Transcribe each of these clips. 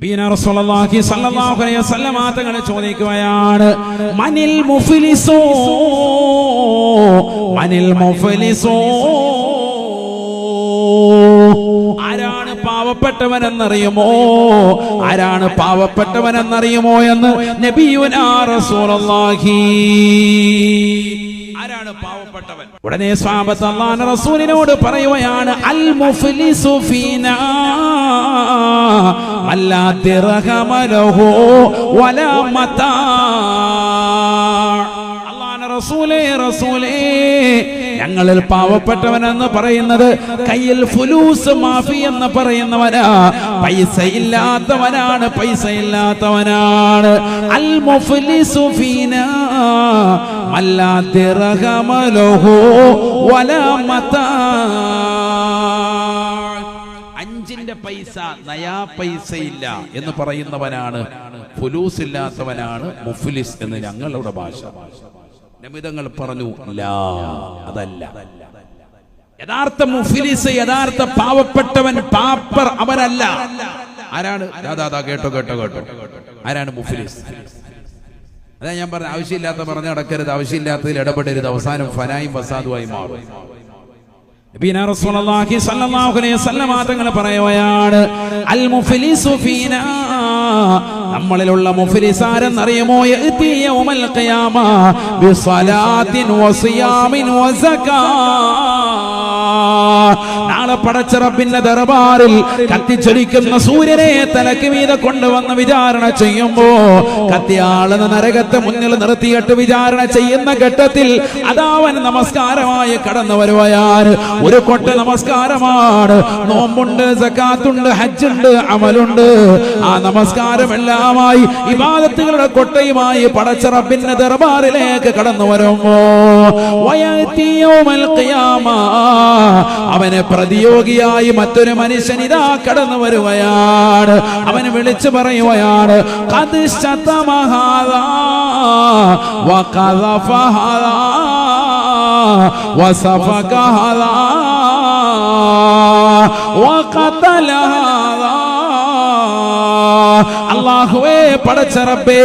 റസൂലുള്ളാഹി സ്വല്ലല്ലാഹു അലൈഹി വസല്ലം തങ്ങളെ ചോദിക്കുകയാണ്, മനിൽ മുഫ്ലിസൂ മനിൽ മുഫ്ലിസൂ, ആരാണ് പാവപ്പെട്ടവനെന്നറിയുമോ? ആരാണ് പാവപ്പെട്ടവനെന്നറിയുമോ എന്ന് നബിയുനാ റസൂലുള്ളാഹി. ആരാണ് പാവപ്പെട്ടവൻ? ഉടനെ സ്വഹാബത്ത് അല്ലാഹുവിന്റെ റസൂലിനോട് പറയുകയാണ്, അൽ മുഫ്ലിസു ഫീനാ അല്ലാ ദിർഹമ ലഹു വലാ മതാ. അല്ലാഹുവിന്റെ റസൂലേ, ഞങ്ങളിൽ പാവപ്പെട്ടവനെന്ന് പറയുന്നത് കയ്യിൽ ഫുലൂസ് മാഫി എന്ന് പറയുന്നവനാ, പൈസ ഇല്ലാത്തവനാണ്. അൽ മുഫ്ലിസു ഫീനാ അല്ലാ ദിർഹമ ലഹു വലാ മതാ. അഞ്ചിന്റെ പൈസ, നയാ പൈസ ഇല്ല എന്ന് പറയുന്നവനാണ്, ഫുലൂസ് ഇല്ലാത്തവനാണ് മുഫ്ലിസ് എന്ന് ഞങ്ങളുടെ ഭാഷ. നബിതങ്ങൾ പറഞ്ഞു, ലാ, അതല്ല. യഥാർത്ഥ മുഫ്ലിസ്, യഥാർത്ഥ പാവപ്പെട്ടവൻ, പാപ്പർ അവനല്ല. ആരാണ്? കേട്ടോ, ആരാണ് മുഫ്ലിസ്? അതാ ഞാൻ പറഞ്ഞ, ആവശ്യമില്ലാത്ത പറഞ്ഞ് നടക്കരുത്, ആവശ്യമില്ലാത്തതിൽ ഇടപെടരുത്, അവസാനം ഫനായും ഫസാദുമായി മാറും. നബിയുനാ റസൂലുള്ളാഹി സ്വല്ലല്ലാഹു അലൈഹി വസല്ലം തങ്ങൾ പറയുകയാണ്, അൽ മുഫ്ലിസു ഫീനാ, നമ്മളിലുള്ള മുഫ്ലിസ് ആരെന്നറിയുമോ? യഅതി യൗമൽ ഖിയാമ ബിസ്സലാത്തിൻ വസിയാമിൻ വസകാ. നാളെ പടച്ച റബ്ബിന്റെ ദർബാറിൽ കത്തിച്ചൊലിക്കുന്ന സൂര്യനെ തലക്ക് മീതെ കൊണ്ടുവന്ന് വിചാരണ ചെയ്യുമ്പോ, കത്തിയാളുന്ന നരകത്തെ മുന്നിൽ നിർത്തിയിട്ട് വിചാരണ ചെയ്യുന്ന ഘട്ടത്തിൽ അതാവൻ നമസ്കാരമായി കടന്നു വരുവയാണ്. ഒരു കൊട്ട നമസ്കാരമാണ്, നോമ്പുണ്ട്, സകാത്തുണ്ട്, ഹജ്ജുണ്ട്, അമലുണ്ട്. ആ നമസ്കാരമെല്ലാമായി ഇബാദത്തുകളുടെ കൊട്ടയുമായി പടച്ച റബ്ബിന്റെ ദർബാറിലേക്ക് കടന്നു വരുമ്പോ, വയഅതി യൗമൽ ഖിയാമ, അവനെ പ്രതിയോഗിയായി മറ്റൊരു മനുഷ്യൻ ഇതാ കടന്നു വരുകയാണ്. അവന് വിളിച്ചു പറയുകയാണ്, ഖദ് ശതമ ഹാദാ വഖദഫ ഹാദാ വസഫക ഹാദാ വഖതല ഹാദാ. അല്ലാഹുവേ, പടച്ച റബ്ബേ,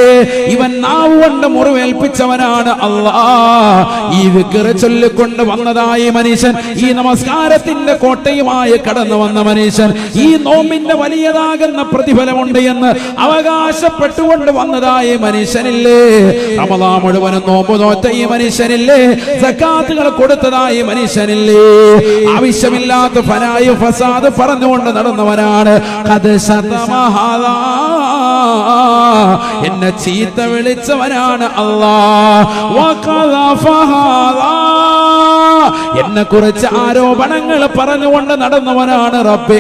ഇവൻ നാവ് കൊണ്ട് മുറിവേൽപ്പിച്ചവനാണ്. അല്ലാഹ്, ഈ വിക്ർ ചൊല്ലിക്കൊണ്ട് വന്നതായി മനുഷ്യൻ, ഈ നമസ്കാരത്തിന്റെ കോട്ടയുമായി കടന്നു വന്ന മനുഷ്യൻ, ഈ നോമ്പിന്റെ വലിയതാകുന്ന പ്രതിഫലമുണ്ട് എന്ന് അവകാശപ്പെട്ടുകൊണ്ട് വന്നതായി മനുഷ്യനില്ലേ? റമദാൻ മുഴുവനും നോമ്പ് നോറ്റ ഈ മനുഷ്യനില്ലേ? സകാത്തുകൾ കൊടുത്തതായി മനുഷ്യനില്ലേ? ആവശ്യമില്ലാത്ത ഫനായി ഫസാദ് പറഞ്ഞുകൊണ്ട് നടന്നവനാണ്. ഖദ് ശതമ ഹാദാ, എന്നെ ചീത്ത വിളിച്ചവനാണ് അല്ലാഹ്. വഖദഫ ഹാദാ, എന്നെ കുറിച്ച് ആരോപണങ്ങൾ പറഞ്ഞുകൊണ്ട് നടന്നവനാണ് റബ്ബേ.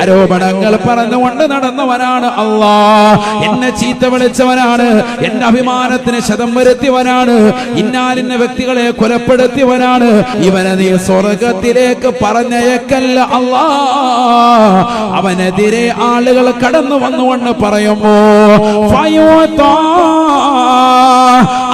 ആരോപണങ്ങൾ പറഞ്ഞുകൊണ്ട് നടന്നവനാണ് അല്ലാഹ്. എന്നെ ചീത്ത വിളിച്ചവനാണ്, എന്റെ അഭിമാനത്തിന് ക്ഷതം വരുത്തിയവനാണ്, ഇന്നാലിന്ന വ്യക്തികളെ കൊലപ്പെടുത്തിയവനാണ്. ഇവനെ നീ സ്വർഗത്തിലേക്ക് പറഞ്ഞയക്കല്ല അല്ലാഹ്. അവനെതിരെ ആളുകൾ കടന്നു വന്നുകൊണ്ട് പറയുമ്പോ,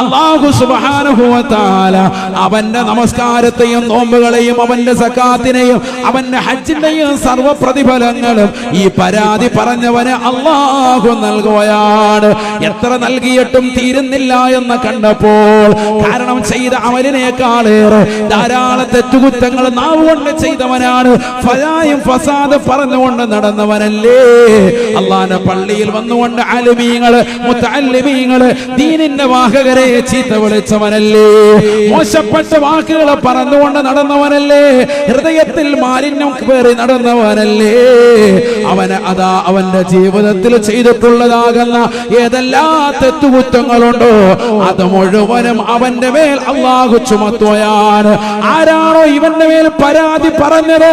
അല്ലാഹു സുബ്ഹാനഹു വ തആല അവന്റെ നമസ്കാരത്തെയും നോമ്പുകളെയും അവന്റെ സകാത്തിനെയും അവന്റെ ഹജ്ജിന്റെയും സർവ്വ പ്രതിഫലങ്ങളും ഈ പരാതി പറഞ്ഞവന് അല്ലാഹു നൽകുകയാണ്. എത്ര നൽകിയിട്ടും തീരുന്നില്ല എന്ന് കണ്ടപ്പോൾ, കാരണം ചെയ്ത അമലിനേക്കാളേറെ ധാരാളം തെറ്റുകുറ്റങ്ങൾ നാവ് കൊണ്ട് ചെയ്തവനാണ്. ഫലായും ഫസാദ് പറഞ്ഞുകൊണ്ട് നടന്നവനല്ലേ? അല്ലാഹുവിന്റെ പള്ളിയിൽ വന്നുകൊണ്ട് ആലിമീങ്ങള്, മുതഅല്ലിമീങ്ങള്, ദീനിന്റെ വാഹകരെ ചീത്ത വിളിച്ചവനല്ലേ? മോശപ്പെട്ട വാക്കുകൾ പറഞ്ഞുകൊണ്ട് നടന്നവനല്ലേ? ഹൃദയത്തിൽ മാലിന്യം പേറി നടന്നവനല്ലേ? അവന് അതാ അവന്റെ ജീവിതത്തിൽ ചെയ്തിട്ടുള്ളതാകുന്ന ഏതെല്ലാം തെറ്റുകുറ്റങ്ങളുണ്ടോ അത് മുഴുവനും അവന്റെ മേൽ അല്ലാഹു ചുമത്തുകയാണ്. ആരാണോ ഇവന്റെ മേൽ പരാതി പറഞ്ഞത്,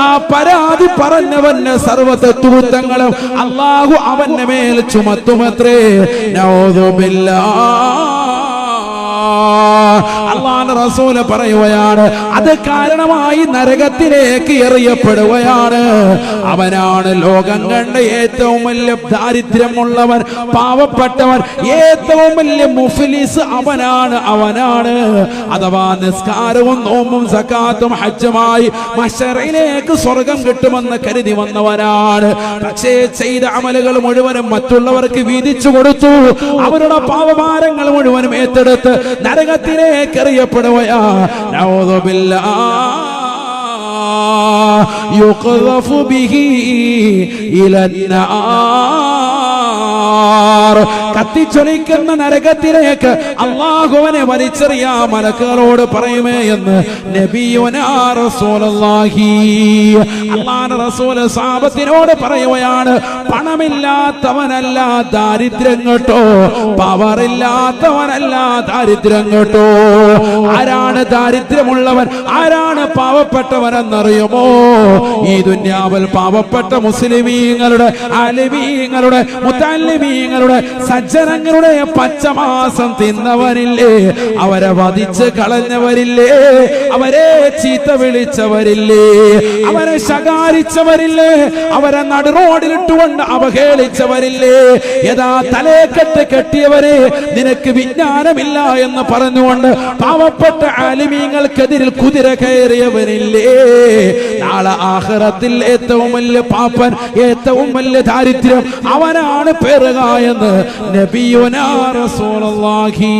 ആ പരാതി പറഞ്ഞവന്റെ സർവ്വ തെറ്റുകുറ്റങ്ങളും അല്ലാഹു അവന്റെ മേൽ ചുമത്തുമത്രേ. നഊദു ബില്ലാഹ്. അല്ലാഹുവിന്റെ റസൂൽ പറയുകയാണ്, അത് കാരണമായി നരകത്തിലേക്ക് എറിയപ്പെടുകയാണ്. അവനാണ് ലോകം കണ്ട ഏറ്റവും വലിയ ദാരിദ്ര്യമുള്ളവൻ, പാവപ്പെട്ടവൻ, ഏറ്റവും വലിയ മുഫ്ലിസ് അവനാണ്. അഥവാ നിസ്കാരവും നോമ്പും സക്കാത്തും ഹജ്ജുമായി മശറയിലേക്ക് സ്വർഗം കിട്ടുമെന്ന് കരുതി വന്നവനാണ്. പക്ഷേ ചെയ്ത അമലുകൾ മുഴുവനും മറ്റുള്ളവർക്ക് വീതിച്ചു കൊടുത്തു. അവരുടെ പാപഭാരങ്ങൾ മുഴുവനും ഏറ്റെടുത്ത് നരകത്തിലേക്ക് എറിയപ്പെടുകയാ. നഊദു ബില്ലാഹ് യുഖ്ദഫു ബിഹി ഇലന്നാർ. കത്തിച്ചൊലിക്കുന്ന നരകത്തിലേക്ക് അല്ലാഹുവിനെ വലിച്ചെറിയാ മലക്കുകളോട് പറയുമേ എന്ന് നബിയുനാ റസൂലുള്ളാഹി. അല്ലാഹുവിന്റെ റസൂൽ സഹാബത്തിനോട് പറയുകയാണ്, പണമില്ലാത്തവനല്ല ദാരിദ്ര്യം കേട്ടോ, പവറില്ലാത്തവനല്ല ദാരിദ്ര്യം കേട്ടോ. ആരാണ് ദാരിദ്ര്യമുള്ളവൻ, ആരാണ് പാവപ്പെട്ടവനെന്നറിയുമോ? ഈ ദുനിയാവിൽ പാവപ്പെട്ട മുസ്ലിമീങ്ങളുടെ, അലവീങ്ങളുടെ, മുത്തല്ലിമീങ്ങളുടെ, സജ്ജനങ്ങളുടെ പച്ചമാസം തിന്നവരില്ലേ, അവരെ വധിച്ച് കളഞ്ഞവരില്ലേ, അവരെ ചീത്ത വിളിച്ചവരില്ലേ, അവരെ ശകാരിച്ചവരില്ലേ, അവരെ നടുറോഡിലിട്ടുകൊണ്ട് അവഹേളിച്ചവരില്ലേ, യഥാ തലേക്കെട്ട് കെട്ടിയവരെ നിനക്ക് വിജ്ഞാനമില്ല എന്ന് പറഞ്ഞുകൊണ്ട് പാവപ്പെട്ട ആലിമീങ്ങൾക്കെതിരിൽ കുതിര കയറിയവരില്ലേ. നാളെ ആഖിറത്തിൽ ഏറ്റവും വലിയ പാപ്പൻ, ഏറ്റവും വലിയ ദാരിദ്ര്യം അവനാണ് പേറുക എന്ന് നബിയുനാ റസൂലുള്ളാഹി.